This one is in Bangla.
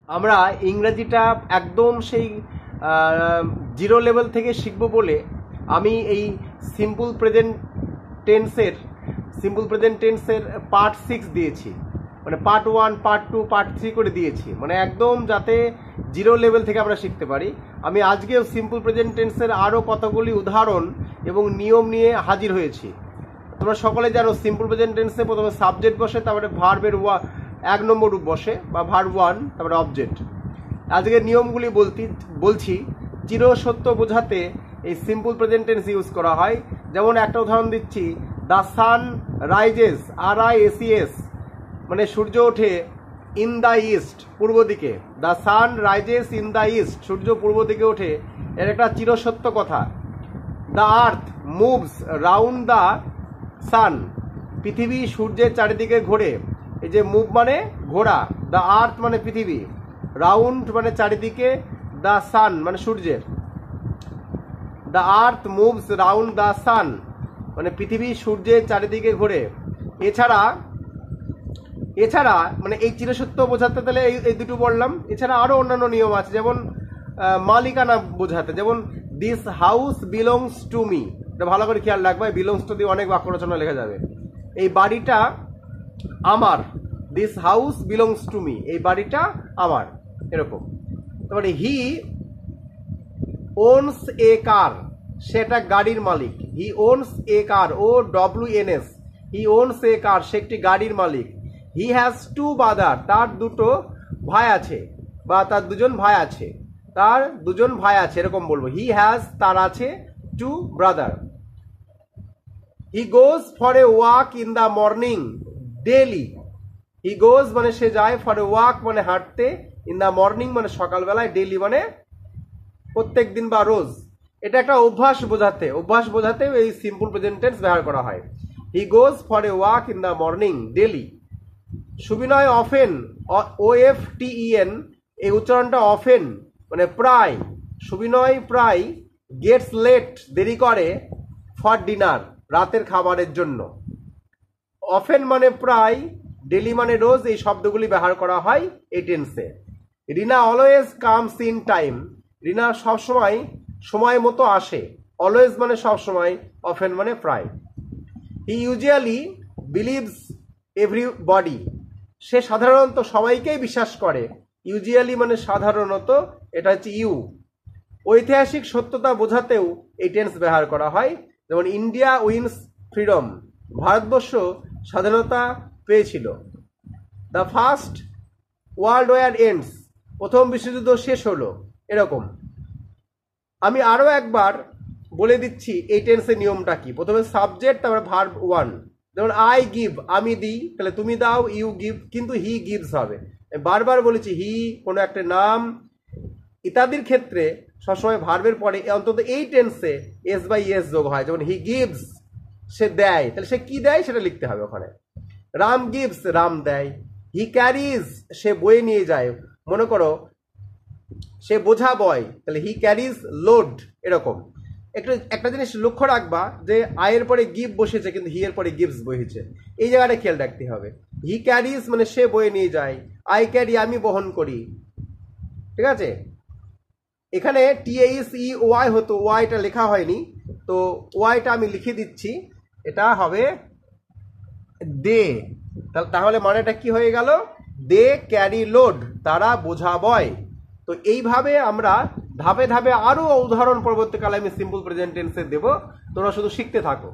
আমরা ইংরেজিটা একদম সেই জিরো লেভেল থেকে শিখব বলে আমি এই সিম্পল প্রেজেন্ট টেন্সের পার্ট 6 দিয়েছি, মানে পার্ট 1, পার্ট 2, পার্ট 3 করে দিয়েছি, মানে একদম যাতে জিরো লেভেল থেকে আমরা শিখতে পারি। আমি আজকেও সিম্পল প্রেজেন্ট টেন্সের আরও কতগুলি উদাহরণ এবং নিয়ম নিয়ে হাজির হয়েছি। তোমরা সকলে জানো সিম্পল প্রেজেন্ট টেন্সে প্রথমে সাবজেক্ট বসে, তারপরে ভার্বের 1 নম্বর রূপ বসে বা ভার্ব 1, তারপরে অবজেক্ট। আজকের নিয়মগুলি বলছি। চিরসত্য বোঝাতে এই সিম্পল প্রেজেন্ট টেন্স ইউজ করা হয়। যেমন একটা উদাহরণ দিচ্ছি, দ্য সান রাইজেস, RISES, মানে সূর্য ওঠে ইন দ্য ইস্ট, পূর্ব দিকে। The sun rises in the east, সূর্য পূর্ব দিকে ওঠে, এর একটা চিরসত্য কথা। The earth moves round the sun, পৃথিবী সূর্যের চারিদিকে ঘোরে। এই যে মুভ মানে ঘোরা, দ্য আর্থ মানে পৃথিবী, রাউন্ড মানে চারিদিকে, দ্য সান মানে সূর্যের। The earth moves round the সান, মানে পৃথিবী সূর্যের চারিদিকে ঘোরে। এছাড়া মানে এই চিরসত্য বোঝাতে তাহলে এই দুটো বললাম। এছাড়া আরো অন্যান্য নিয়ম আছে, যেমন মালিকানা বোঝাতে, যেমন this house belongs to me, এটা ভালো করে খেয়াল রাখবে, বিলংস টু দিয়ে অনেক বাক্য রচনা লেখা যাবে। এই বাড়িটা আমার, this house belongs to me, এই বাড়িটা আমার, এরকম। তারপরে হি ওনস এ কার, সে একটা গাড়ির মালিক। হি ওনস এ কার, OWNS, হি ওনস এ কার, সে একটি গাড়ির মালিক। হি হ্যাজ 2 ব্রাদার, তার দুটো ভাই আছে, বা তার দুজন ভাই আছে, তার দুজন ভাই আছে, এরকম বলবো। হি হ্যাজ, তার আছে 2 brother. He goes for a walk in the morning daily, he goes মানে সে যায়, ফর এ ওয়াক মানে হাঁটতে, ইন দ্য মর্নিং মানে সকালবেলায়, ডেইলি মানে প্রত্যেক দিন বা রোজ। এটা একটা অভ্যাস বোঝাতে এই সিম্পল প্রেজেন্ট টেন্স ব্যবহার করা হয়। He goes for a walk in the morning daily. Subinoy often, OFTEN, এই উচ্চারণটা অফেন মানে প্রায়, সুবিনয় প্রায়, গেটস লেট দেরি করে, ফর ডিনার রাতের খাবারের জন্য। অফেন মানে প্রায়, ডেলি মানে রোজ, এই শব্দগুলি ব্যবহার করা হয় এই টেন্সে। রিনা অলওয়েজ কামস ইন টাইম, রিনা সবসময় সময় মতো আসে। অলওয়েজ মানে সবসময়, অফেন মানে প্রায়। হি ইউজুয়ালি বিলিভস এভরিবডি, সে সাধারণত সবাইকেই বিশ্বাস করে। ইউজুয়ালি মানে সাধারণত, এটা হচ্ছে ইউ। ঐতিহাসিক সত্যতা বোঝাতেও এই টেন্স ব্যবহার করা হয়। যেমন ইন্ডিয়া উইন্স ফ্রিডম, ভারতবর্ষ স্বাধীনতা পেয়েছিল। The first world war ends, প্রথম বিশ্বযুদ্ধ শেষ হলো, এরকম। আমি আরো একবার বলে দিচ্ছি এই টেন্সের নিয়মটা কি। প্রথমে সাবজেক্ট, তারপরে ভার্ব 1। যেমন আই গিভ, আমি দিই, তাহলে তুমি দাও, ইউ গিভ, কিন্তু হি গিভস হবে। বারবার বলেছি হি, কোনো একটা নাম ইত্যাদির ক্ষেত্রে সবসময় ভার্বের পরে অন্তত এই টেন্সে S/S যোগ হয়। যেমন হি গিভস, সে দেয়, তাহলে সে কি দেয় সেটা লিখতে হবে ওখানে। রাম গিভস, রাম দেয়। হি ক্যারিজ, সে বয়ে নিয়ে যায়। মনে করো সে বোঝা বয়, তাহলে হি ক্যারিজ লোড, এরকম। একটা জিনিস লক্ষ্য রাখবা যে আয়ের পরে গিভ বসেছে, কিন্তু হি এর পরে গিভস বসেছে, এই জায়গাটা খেয়াল রাখতে হবে। হি ক্যারিজ মানে সে বয়ে নিয়ে যায়, আই ক্যারি আমি বহন করি, ঠিক আছে। এখানে TASEY হতো, ওয়াইটা লেখা হয়নি, তো ওয়াইটা আমি লিখে দিচ্ছি, এটা হবে দে। তাহলে মানেটা কি হয়ে গেল? দে ক্যারি লোড, তারা বোঝা বয়। তো এইভাবে আমরা ধাপে ধাপে আরো উদাহরণ পরবর্তীকালে আমি সিম্পল প্রেজেন্ট টেন্সে দেব, তোমরা শুধু শিখতে থাকো।